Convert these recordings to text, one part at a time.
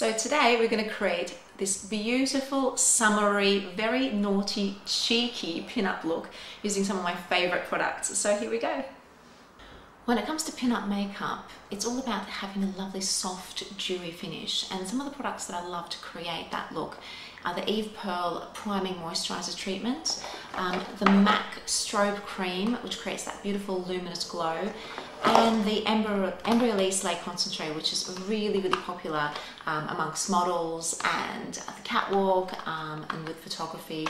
So today we're going to create this beautiful, summery, very naughty, cheeky pin-up look using some of my favorite products. So here we go. When it comes to pin-up makeup, it's all about having a lovely, soft, dewy finish. And some of the products that I love to create that look are the Eve Pearl Priming Moisturizer Treatment, the MAC Strobe Cream, which creates that beautiful luminous glow, and the Embryolisse Lait Concentrate, which is really, really popular amongst models and the catwalk and with photography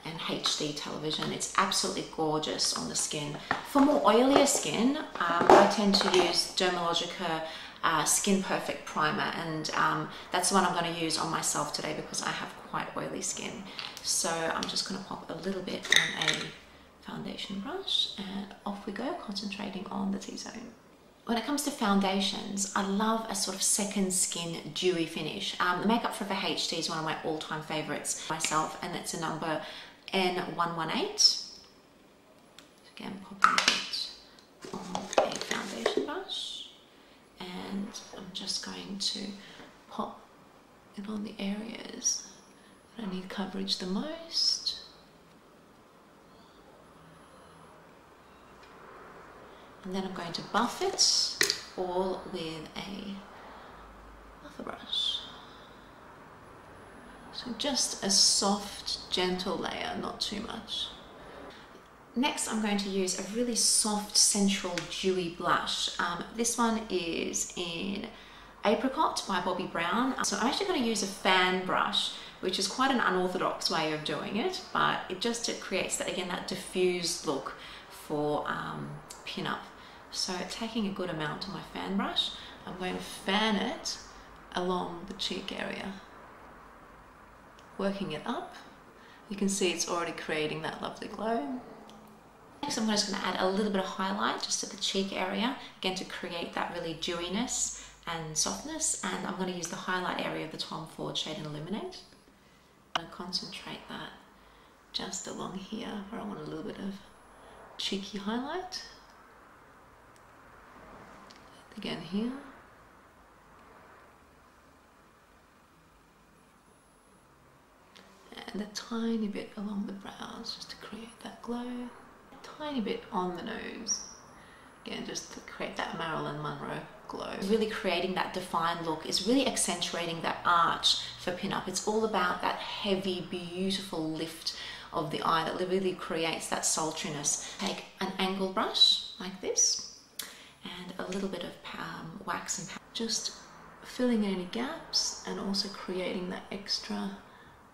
and HD television. It's absolutely gorgeous on the skin. For more oilier skin, I tend to use Dermalogica Skin Perfect Primer, and that's the one I'm going to use on myself today because I have quite oily skin. So I'm just going to pop a little bit on a foundation brush and off we go, concentrating on the T-zone. When it comes to foundations, I love a sort of second skin dewy finish. The Makeup Forever HD is one of my all-time favorites myself, and it's a number N118. Again, popping it on a foundation brush, and I'm just going to pop it on the areas that I need coverage the most. And then I'm going to buff it all with a buffer brush. So just a soft, gentle layer, not too much. Next, I'm going to use a really soft, sensual, dewy blush. This one is in Apricot by Bobbi Brown. So I'm actually going to use a fan brush, which is quite an unorthodox way of doing it, but it creates that, again, that diffused look for pin-up. So taking a good amount on my fan brush, I'm going to fan it along the cheek area, working it up. You can see it's already creating that lovely glow. Next, I'm just going to add a little bit of highlight just at the cheek area, again to create that really dewiness and softness. And I'm going to use the highlight area of the Tom Ford shade in Illuminate. I'm going to concentrate that just along here where I want a little bit of cheeky highlight. Again here. And a tiny bit along the brows just to create that glow. A tiny bit on the nose. Again, just to create that Marilyn Monroe glow. Really creating that defined look is really accentuating that arch for pin-up. It's all about that heavy, beautiful lift of the eye that really creates that sultriness. Take an angle brush like this and a little bit of wax and powder, just filling in any gaps and also creating that extra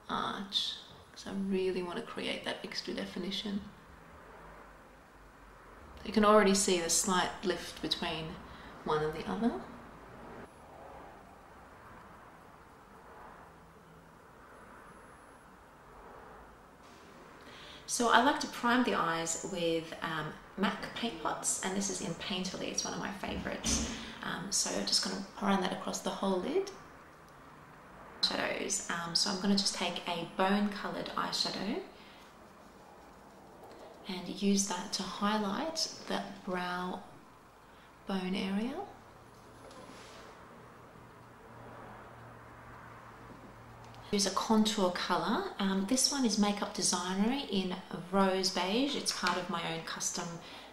arch. So I really want to create that extra definition. You can already see the slight lift between one and the other. So I like to prime the eyes with MAC paint pots, and this is in Painterly. It's one of my favorites. So I'm just going to run that across the whole lid. Shadows. So I'm going to just take a bone coloured eyeshadow and use that to highlight that brow bone area. Use a contour colour. This one is Makeup Designory in Rose Beige. It's part of my own custom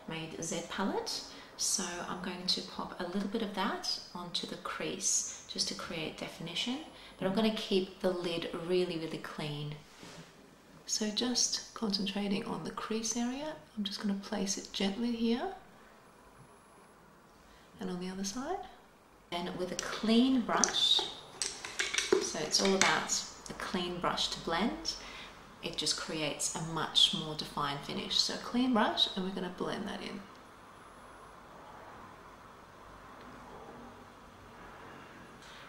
made Z palette. So I'm going to pop a little bit of that onto the crease just to create definition. But I'm going to keep the lid really, really clean. So just concentrating on the crease area, I'm just going to place it gently here and on the other side. And with a clean brush, so it's all about a clean brush to blend, it just creates a much more defined finish. So clean brush, and we're going to blend that in.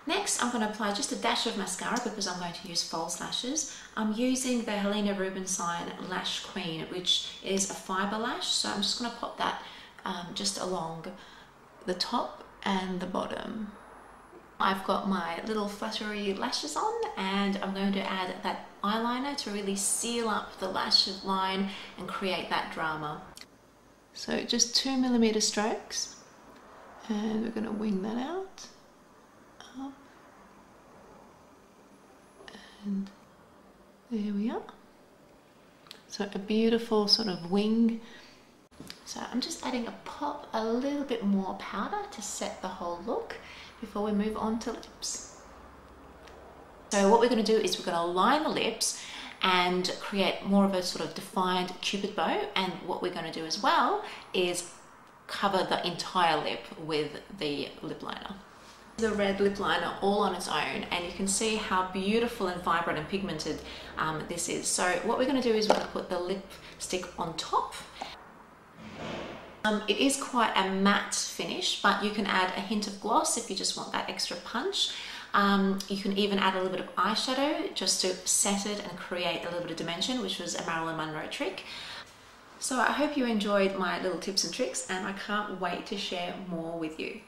Next, I'm going to apply just a dash of mascara because I'm going to use false lashes. I'm using the Helena Rubinstein Lash Queen, which is a fibre lash. So I'm just going to pop that just along the top and the bottom. I've got my little fluttery lashes on, and I'm going to add that eyeliner to really seal up the lash line and create that drama. So just 2mm strokes, and we're going to wing that out. Up. And there we are. So a beautiful sort of wing. So I'm just adding a little bit more powder to set the whole look before we move on to lips. So what we're going to do is we're going to line the lips and create more of a sort of defined cupid bow, and what we're going to do as well is cover the entire lip with the lip liner. The red lip liner all on its own, and you can see how beautiful and vibrant and pigmented this is. So what we're going to do is we're going to put the lipstick on top. It is quite a matte finish, but you can add a hint of gloss if you just want that extra punch. You can even add a little bit of eyeshadow just to set it and create a little bit of dimension, which was a Marilyn Monroe trick. So I hope you enjoyed my little tips and tricks, and I can't wait to share more with you.